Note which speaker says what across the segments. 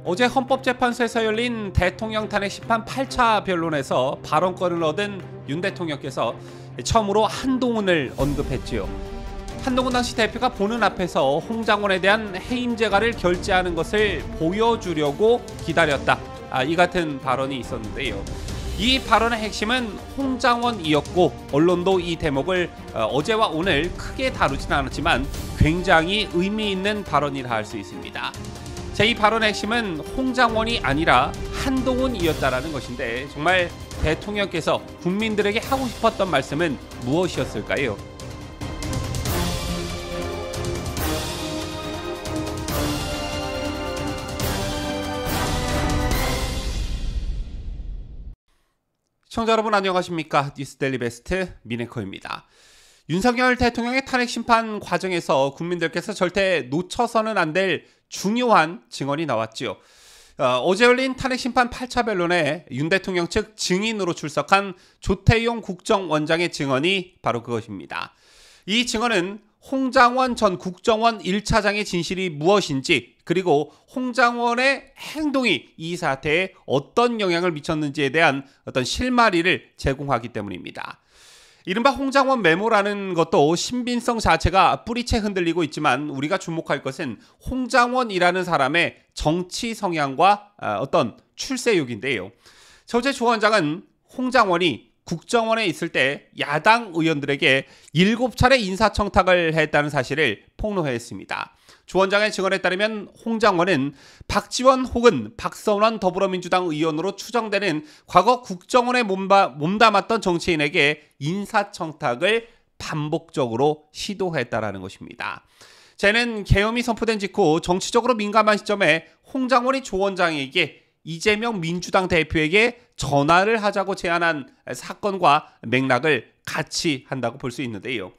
Speaker 1: 어제 헌법재판소에서 열린 대통령 탄핵 심판 8차 변론에서 발언권을 얻은 윤 대통령께서 처음으로 한동훈을 언급했지요. 한동훈 당시 대표가 보는 앞에서 홍장원에 대한 해임 재가를 결재하는 것을 보여주려고 기다렸다. 이 같은 발언이 있었는데요. 이 발언의 핵심은 홍장원이었고 언론도 이 대목을 어제와 오늘 크게 다루진 않았지만 굉장히 의미 있는 발언이라 할 수 있습니다. 제2 발언의 핵심은 홍장원이 아니라 한동훈이었다라는 것인데 정말 대통령께서 국민들에게 하고 싶었던 말씀은 무엇이었을까요? 시청자 여러분 안녕하십니까? 뉴스데일리 베스트 민앵커입니다. 윤석열 대통령의 탄핵 심판 과정에서 국민들께서 절대 놓쳐서는 안 될 중요한 증언이 나왔지요. 어제 열린 탄핵 심판 8차 변론에 윤 대통령 측 증인으로 출석한 조태용 국정원장의 증언이 바로 그것입니다. 이 증언은 홍장원 전 국정원 1차장의 진실이 무엇인지 그리고 홍장원의 행동이 이 사태에 어떤 영향을 미쳤는지에 대한 어떤 실마리를 제공하기 때문입니다. 이른바 홍장원 메모라는 것도 신빙성 자체가 뿌리채 흔들리고 있지만 우리가 주목할 것은 홍장원이라는 사람의 정치 성향과 어떤 출세욕인데요. 어제 조 원장은 홍장원이 국정원에 있을 때 야당 의원들에게 7차례 인사청탁을 했다는 사실을 폭로했습니다. 조 원장의 증언에 따르면 홍장원은 박지원 혹은 박선원 더불어민주당 의원으로 추정되는 과거 국정원에 몸담았던 정치인에게 인사청탁을 반복적으로 시도했다라는 것입니다. 쟤는 계엄이 선포된 직후 정치적으로 민감한 시점에 홍장원이 조 원장에게 이재명 민주당 대표에게 전화를 하자고 제안한 사건과 맥락을 같이 한다고 볼 수 있는데요.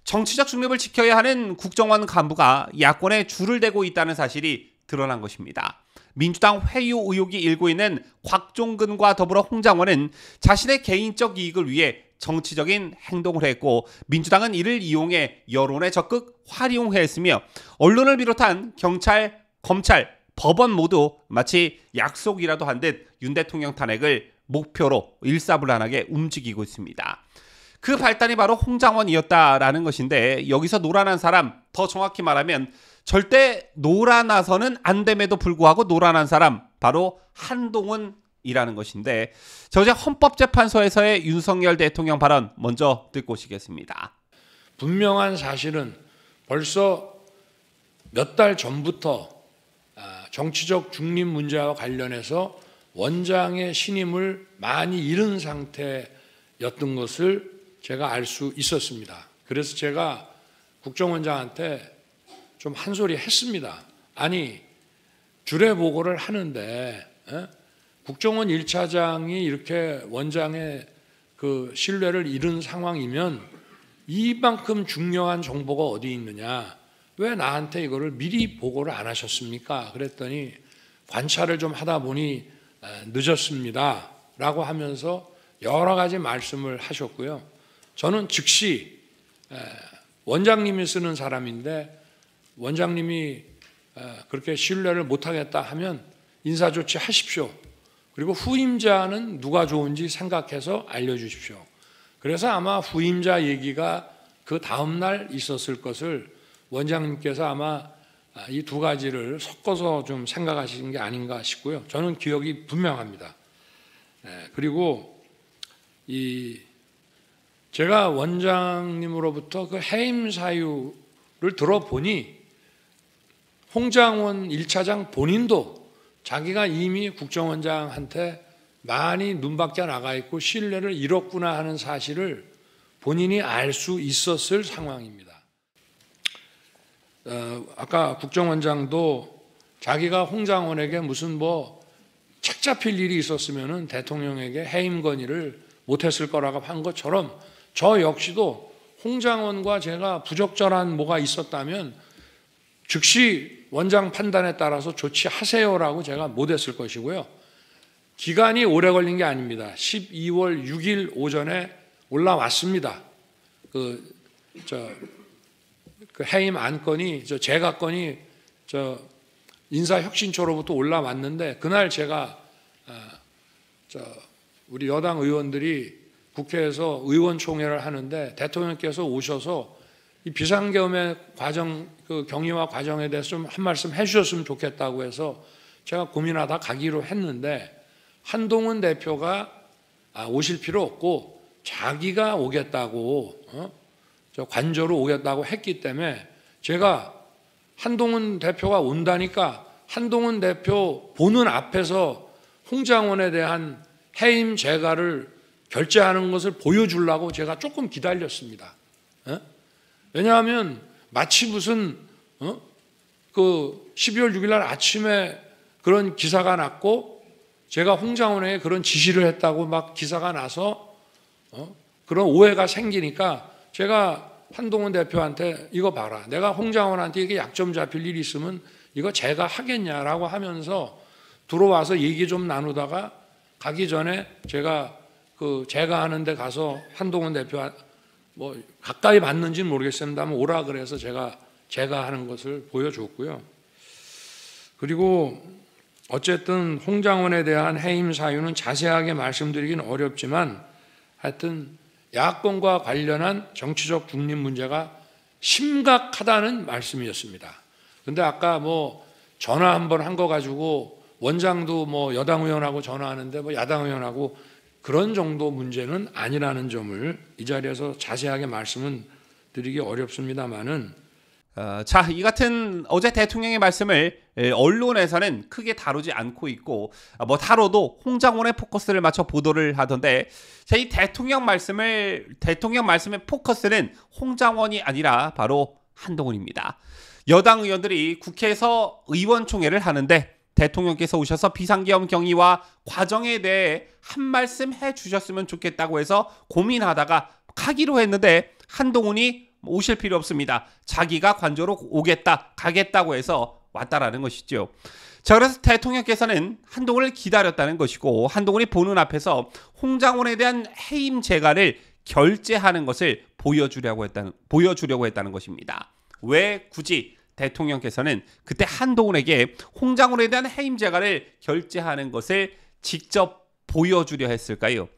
Speaker 1: 정치적 중립을 지켜야 하는 국정원 간부가 야권에 줄을 대고 있다는 사실이 드러난 것입니다. 민주당 회유 의혹이 일고 있는 곽종근과 더불어 홍장원은 자신의 개인적 이익을 위해 정치적인 행동을 했고 민주당은 이를 이용해 여론에 적극 활용했으며 언론을 비롯한 경찰, 검찰, 법원 모두 마치 약속이라도 한 듯 윤 대통령 탄핵을 목표로 일사불란하게 움직이고 있습니다. 그 발단이 바로 홍장원이었다라는 것인데 여기서 노란한 사람, 더 정확히 말하면 절대 노란아서는 안 됨에도 불구하고 노란한 사람, 바로 한동훈이라는 것인데 어제 헌법재판소에서의 윤석열 대통령 발언 먼저 듣고 오시겠습니다.
Speaker 2: 분명한 사실은 벌써 몇 달 전부터 정치적 중립 문제와 관련해서 원장의 신임을 많이 잃은 상태였던 것을 제가 알 수 있었습니다. 그래서 제가 국정원장한테 좀 한 소리 했습니다. 아니, 주례 보고를 하는데 국정원 1차장이 이렇게 원장의 그 신뢰를 잃은 상황이면 이만큼 중요한 정보가 어디 있느냐? 왜 나한테 이거를 미리 보고를 안 하셨습니까? 그랬더니 관찰을 좀 하다 보니 늦었습니다 라고 하면서 여러 가지 말씀을 하셨고요. 저는 즉시 원장님이 쓰는 사람인데 원장님이 그렇게 신뢰를 못하겠다 하면 인사조치 하십시오. 그리고 후임자는 누가 좋은지 생각해서 알려주십시오. 그래서 아마 후임자 얘기가 그 다음날 있었을 것을 원장님께서 아마 이 두 가지를 섞어서 좀 생각하시는 게 아닌가 싶고요. 저는 기억이 분명합니다. 그리고 제가 원장님으로부터 그 해임 사유를 들어보니 홍장원 1차장 본인도 자기가 이미 국정원장한테 많이 눈밖에 나가 있고 신뢰를 잃었구나 하는 사실을 본인이 알 수 있었을 상황입니다. 아까 국정원장도 자기가 홍장원에게 무슨 책 잡힐 일이 있었으면은 대통령에게 해임 건의를 못했을 거라고 한 것처럼 저 역시도 홍장원과 제가 부적절한 뭐가 있었다면 즉시 원장 판단에 따라서 조치하세요라고 제가 못했을 것이고요. 기간이 오래 걸린 게 아닙니다. 12월 6일 오전에 올라왔습니다. 그 해임 안건이 재가건이 인사혁신처로부터 올라왔는데 그날 제가 우리 여당 의원들이 국회에서 의원총회를 하는데 대통령께서 오셔서 이 비상계엄의 과정, 그 경위와 과정에 대해서 좀 한 말씀 해주셨으면 좋겠다고 해서 제가 고민하다 가기로 했는데 한동훈 대표가 오실 필요 없고 자기가 오겠다고 관저로 오겠다고 했기 때문에 제가 한동훈 대표가 온다니까 한동훈 대표 보는 앞에서 홍장원에 대한 해임 재가를 결재하는 것을 보여주려고 제가 조금 기다렸습니다. 왜냐하면 마치 무슨 그 12월 6일 날 아침에 그런 기사가 났고 제가 홍장원에게 그런 지시를 했다고 막 기사가 나서 그런 오해가 생기니까 제가 한동훈 대표한테 이거 봐라. 내가 홍장원한테 이게 약점 잡힐 일이 있으면 이거 제가 하겠냐라고 하면서 들어와서 얘기 좀 나누다가 가기 전에 제가 하는 데 가서 한동훈 대표 뭐 가까이 봤는지는 모르겠습니다만 오라 그래서 제가 하는 것을 보여줬고요. 그리고 어쨌든 홍장원에 대한 해임 사유는 자세하게 말씀드리긴 어렵지만 하여튼 야권과 관련한 정치적 중립 문제가 심각하다는 말씀이었습니다. 근데 아까 뭐 전화 한번 한 거 가지고 원장도 뭐 여당 의원하고 전화하는데 뭐 야당 의원하고 그런 정도 문제는 아니라는 점을 이 자리에서 자세하게 말씀은 드리기 어렵습니다만은
Speaker 1: 자, 이 같은 어제 대통령의 말씀을 언론에서는 크게 다루지 않고 있고 뭐 다뤄도 홍장원의 포커스를 맞춰 보도를 하던데 자, 이 대통령 말씀의 포커스는 홍장원이 아니라 바로 한동훈입니다. 여당 의원들이 국회에서 의원총회를 하는데 대통령께서 오셔서 비상계엄 경위와 과정에 대해 한 말씀 해주셨으면 좋겠다고 해서 고민하다가 가기로 했는데 한동훈이 오실 필요 없습니다. 자기가 관저로 가겠다고 해서 왔다라는 것이죠. 자, 그래서 대통령께서는 한동훈을 기다렸다는 것이고 한동훈이 보는 앞에서 홍장원에 대한 해임 재가를 결재하는 것을 보여주려고 했다는 것입니다. 왜 굳이 대통령께서는 그때 한동훈에게 홍장원에 대한 해임 재가를 결재하는 것을 직접 보여주려 했을까요?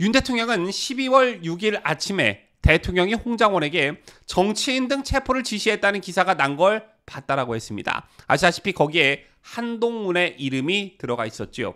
Speaker 1: 윤 대통령은 12월 6일 아침에 대통령이 홍장원에게 정치인 등 체포를 지시했다는 기사가 난 걸 봤다라고 했습니다. 아시다시피 거기에 한동훈의 이름이 들어가 있었죠.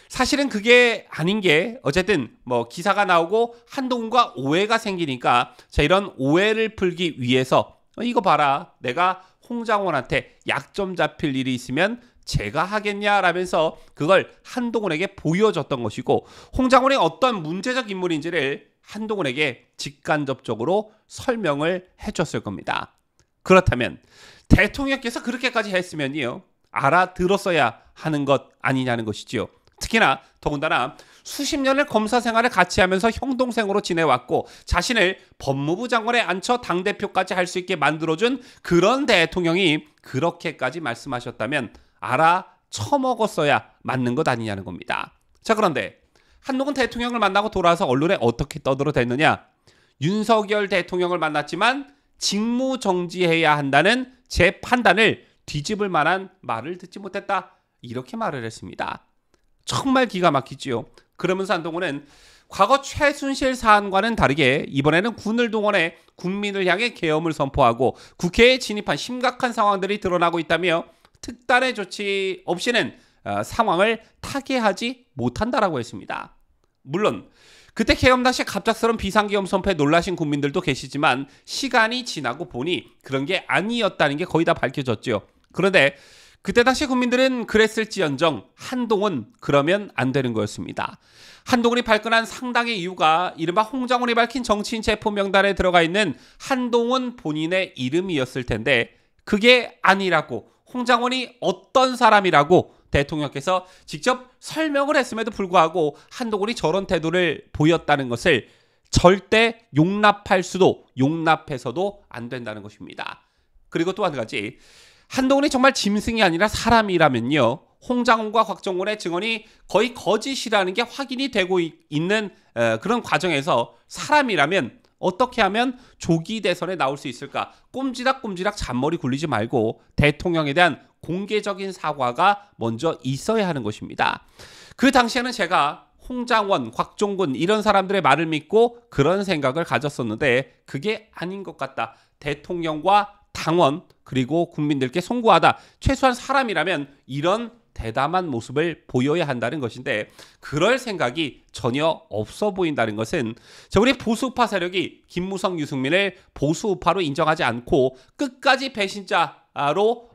Speaker 1: 사실은 그게 아닌 게 어쨌든 뭐 기사가 나오고 한동훈과 오해가 생기니까 자, 이런 오해를 풀기 위해서 이거 봐라, 내가 홍장원한테 약점 잡힐 일이 있으면 제가 하겠냐라면서 그걸 한동훈에게 보여줬던 것이고 홍장원이 어떤 문제적 인물인지를 한동훈에게 직간접적으로 설명을 해줬을 겁니다. 그렇다면 대통령께서 그렇게까지 했으면요 알아들었어야 하는 것 아니냐는 것이지요. 특히나 더군다나 수십 년을 검사 생활을 같이 하면서 형동생으로 지내왔고 자신을 법무부 장관에 앉혀 당대표까지 할 수 있게 만들어준 그런 대통령이 그렇게까지 말씀하셨다면 알아쳐먹었어야 맞는 것 아니냐는 겁니다. 자, 그런데 한동훈 대통령을 만나고 돌아와서 언론에 어떻게 떠들어댔느냐? 윤석열 대통령을 만났지만 직무 정지해야 한다는 제 판단을 뒤집을 만한 말을 듣지 못했다. 이렇게 말을 했습니다. 정말 기가 막히지요. 그러면서 한동훈은 과거 최순실 사안과는 다르게 이번에는 군을 동원해 국민을 향해 계엄을 선포하고 국회에 진입한 심각한 상황들이 드러나고 있다며 특단의 조치 없이는 상황을 타개하지 못한다라고 했습니다. 물론 그때 계엄 당시 갑작스러운 비상계엄 선포에 놀라신 국민들도 계시지만 시간이 지나고 보니 그런 게 아니었다는 게 거의 다 밝혀졌죠. 그런데 그때 당시 국민들은 그랬을지언정 한동훈 그러면 안 되는 거였습니다. 한동훈이 발끈한 상당의 이유가 이른바 홍장원이 밝힌 정치인 체포 명단에 들어가 있는 한동훈 본인의 이름이었을 텐데 그게 아니라고, 홍장원이 어떤 사람이라고 대통령께서 직접 설명을 했음에도 불구하고 한동훈이 저런 태도를 보였다는 것을 절대 용납해서도 안 된다는 것입니다. 그리고 또 한 가지, 한동훈이 정말 짐승이 아니라 사람이라면요 홍장원과 곽정원의 증언이 거의 거짓이라는 게 확인이 되고 있는 그런 과정에서 사람이라면 어떻게 하면 조기 대선에 나올 수 있을까? 꼼지락꼼지락 잔머리 굴리지 말고 대통령에 대한 공개적인 사과가 먼저 있어야 하는 것입니다. 그 당시에는 제가 홍장원, 곽종근 이런 사람들의 말을 믿고 그런 생각을 가졌었는데 그게 아닌 것 같다. 대통령과 당원 그리고 국민들께 송구하다. 최소한 사람이라면 이런 대담한 모습을 보여야 한다는 것인데 그럴 생각이 전혀 없어 보인다는 것은 우리 보수우파 세력이 김무성, 유승민을 보수우파로 인정하지 않고 끝까지 배신자로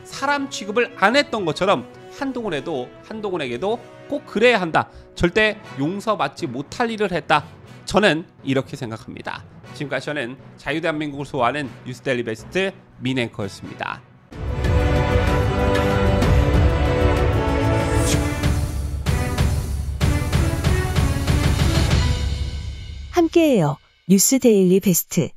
Speaker 1: 사람 취급을 안 했던 것처럼 한동훈에게도 꼭 그래야 한다. 절대 용서받지 못할 일을 했다. 저는 이렇게 생각합니다. 지금까지 저는 자유대한민국을 소화하는 뉴스데일리 베스트 민앵커였습니다.
Speaker 3: 함께해요. 뉴스데일리 베스트.